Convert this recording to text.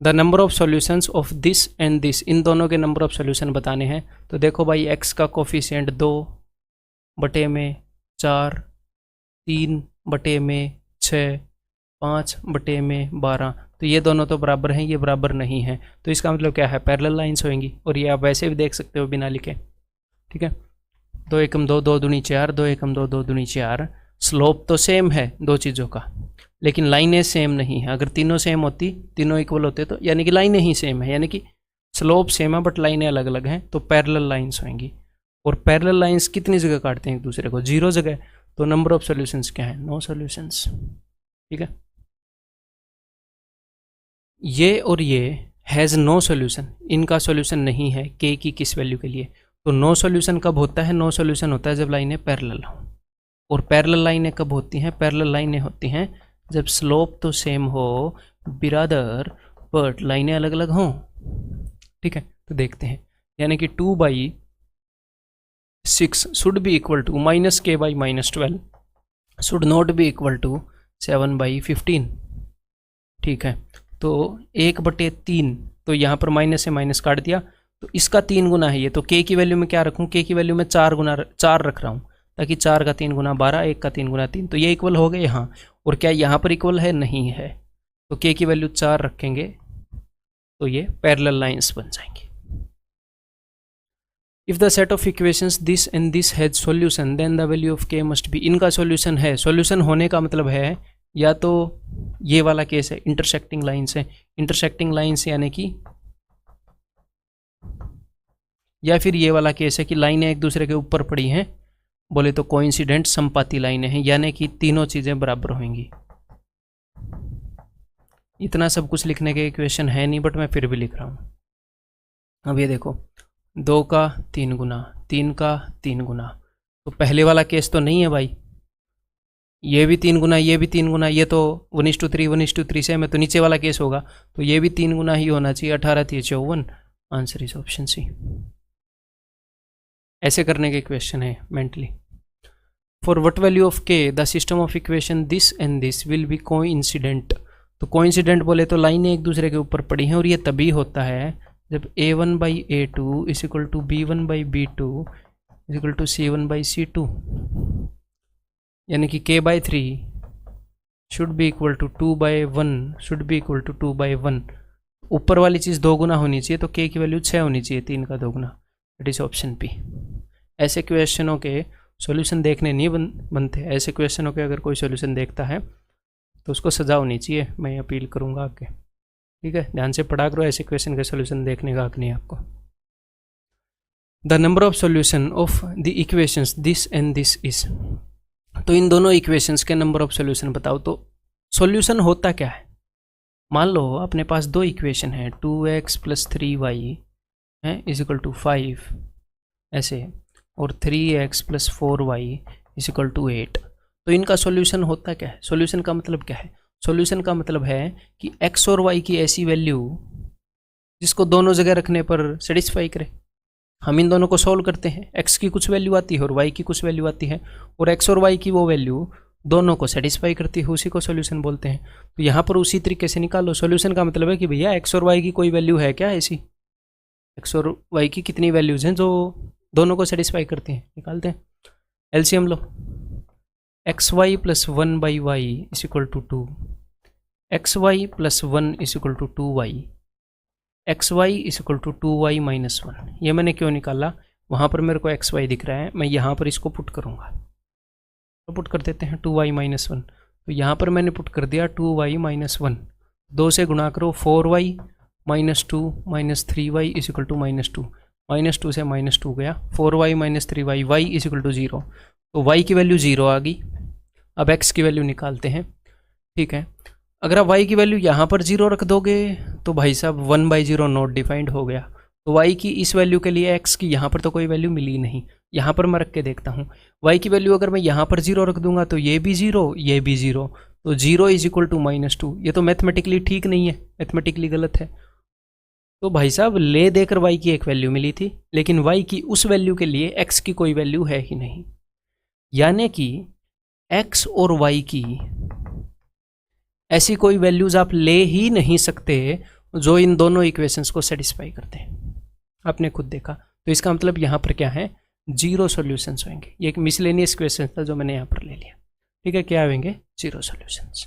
The number of solutions of this and this, इन दोनों के नंबर ऑफ सॉल्यूशन बताने हैं। तो देखो भाई x का कोफिशिएंट 2/4, 3/6, 5/12, तो ये दोनों तो बराबर हैं, ये बराबर नहीं है, तो इसका मतलब क्या है, पैरेलल लाइंस होंगी। और ये आप वैसे भी देख सकते हो बिना लिखे, ठीक है। 2 एकम 2, 2 दूनी 4, 2 एकम 2, 2 दूनी 4। स्लोप तो सेम है दो चीज़ों का, लेकिन लाइनें सेम नहीं है। अगर तीनों सेम होती, तीनों इक्वल होते, तो यानी कि लाइनें ही सेम है, यानी कि स्लोप सेम है बट लाइनें अलग अलग हैं, तो पैरेलल लाइंस होंगी। और पैरेलल लाइंस कितनी जगह काटते हैं एक दूसरे को, 0 जगह। तो नंबर ऑफ सॉल्यूशंस क्या है, नो सॉल्यूशंस, ठीक है। ये और ये हैज़ नो सॉल्यूशन, इनका सॉल्यूशन नहीं है के की किस वैल्यू के लिए। तो नो सॉल्यूशन कब होता है, नो सॉल्यूशन होता है जब लाइनें पैरेलल हों। और पैरेलल लाइनें कब होती हैं, पैरेलल लाइनें होती हैं जब स्लोप तो सेम हो बिरादर, बट लाइनें अलग अलग हों, ठीक है। तो देखते हैं, यानी कि 2/6 should be equal to -k/-12 should not be equal to 7/15, ठीक है। तो 1/3, तो यहाँ पर माइनस से माइनस काट दिया, तो इसका 3 गुना है ये, तो k की वैल्यू में क्या रखूँ, k की वैल्यू में 4 रख रहा हूँ, ताकि 4 का 3 गुना 12, 1 का 3 गुना 3, तो ये इक्वल हो गए यहाँ। और क्या यहाँ पर इक्वल है, नहीं है, तो k की वैल्यू 4 रखेंगे तो ये पैरेलल लाइंस बन जाएंगी। If the set of equations this and this has solution then the value of k must be, इनका सॉल्यूशन है, सॉल्यूशन होने का मतलब है या तो ये वाला केस है, इंटरसेक्टिंग लाइंस है, इंटरसेक्टिंग लाइंस यानी कि, या फिर ये वाला केस है कि लाइनें एक दूसरे के ऊपर पड़ी हैं, बोले तो कोइंसिडेंट संपाती लाइनें हैं, यानी कि तीनों चीज़ें बराबर होंगी। इतना सब कुछ लिखने के इक्वेशन है नहीं, बट मैं फिर भी लिख रहा हूँ। अब ये देखो, 2 का 3 गुना, 3 का 3 गुना, तो पहले वाला केस तो नहीं है भाई, ये भी 3 गुना, ये भी 3 गुना, ये तो 1:3 1:3 से में, तो नीचे वाला केस होगा, तो ये भी 3 गुना ही होना चाहिए, 18 3 54, आंसर इज ऑप्शन सी। ऐसे करने के क्वेश्चन है mentally. For what value of k the system of equation this and this will be coincident, तो कोइंसिडेंट बोले तो लाइनें एक दूसरे के ऊपर पड़ी हैं, और ये तभी होता है जब a1/a2 is equal to b1/b2 is equal to c1/c2, यानी कि k/3 should be equal to 2/1 should be equal to 2/1। ऊपर वाली चीज़ 2 गुना होनी चाहिए, तो k की वैल्यू 6 होनी चाहिए, 3 का 2 गुना, इट इज़ ऑप्शन पी। ऐसे क्वेश्चनों के सॉल्यूशन देखने नहीं बनते, ऐसे क्वेश्चनों के अगर कोई सॉल्यूशन देखता है तो उसको सजा होनी चाहिए, मैं अपील करूँगा आगे, ठीक है। ध्यान से पढ़ा करो, ऐसे क्वेश्चन के सॉल्यूशन देखने का हक नहीं है आपको। The number of solution of the equations this and this is, तो इन दोनों इक्वेशंस के नंबर ऑफ सॉल्यूशन बताओ। तो सॉल्यूशन होता क्या है, मान लो अपने पास 2 इक्वेशन है, 2x + 3y है इज इक्वल टू 5 ऐसे, और 3x + 4y is equal to 8। तो इनका सॉल्यूशन होता क्या है, सॉल्यूशन का मतलब क्या है, सॉल्यूशन का मतलब है कि x और y की ऐसी वैल्यू जिसको दोनों जगह रखने पर सेटिस्फाई करे। हम इन दोनों को सॉल्व करते हैं, x की कुछ वैल्यू आती है और y की कुछ वैल्यू आती है, और x और y की वो वैल्यू दोनों को सेटिस्फाई करती है, उसी को सॉल्यूशन बोलते हैं। तो यहाँ पर उसी तरीके से निकालो, सॉल्यूशन का मतलब है कि भैया x और y की कोई वैल्यू है क्या ऐसी, x और y की कितनी वैल्यूज़ हैं जो दोनों को सेटिस्फाई करती हैं, निकालते हैं। एलसीएम लो, xy + 1/y is equal to 2, xy + 1 is equal to 2y, xy is equal to 2y - 1। ये मैंने क्यों निकाला, वहाँ पर मेरे को xy दिख रहा है, मैं यहाँ पर इसको पुट करूँगा, तो पुट कर देते हैं 2y - 1। तो यहाँ पर मैंने पुट कर दिया 2y - 1, 2 से गुणा करो, 4y - 2 - 3y is equal to -2, -2 से -2 गया, 4y - 3y, y is equal to 0, तो y की वैल्यू 0 आ गई। अब x की वैल्यू निकालते हैं, ठीक है। अगर आप y की वैल्यू यहाँ पर 0 रख दोगे तो भाई साहब 1/0 नॉट डिफाइंड हो गया, तो y की इस वैल्यू के लिए x की यहाँ पर तो कोई वैल्यू मिली नहीं। यहाँ पर मैं रख के देखता हूँ, y की वैल्यू अगर मैं यहाँ पर 0 रख दूंगा तो ये भी 0, ये भी 0, तो 0 इज इक्वल टू -2। ये तो मैथमेटिकली ठीक नहीं है, मैथमेटिकली गलत है। तो भाई साहब ले देकर y की एक वैल्यू मिली थी, लेकिन y की उस वैल्यू के लिए x की कोई वैल्यू है ही नहीं, यानी कि x और y की ऐसी कोई वैल्यूज आप ले ही नहीं सकते जो इन दोनों इक्वेशंस को सेटिस्फाई करते हैं। आपने खुद देखा, तो इसका मतलब यहाँ पर क्या है, 0 सॉल्यूशंस होंगे। ये एक मिसलेनियस क्वेश्चन था जो मैंने यहाँ पर ले लिया, ठीक है, क्या होंगे, 0 सॉल्यूशंस।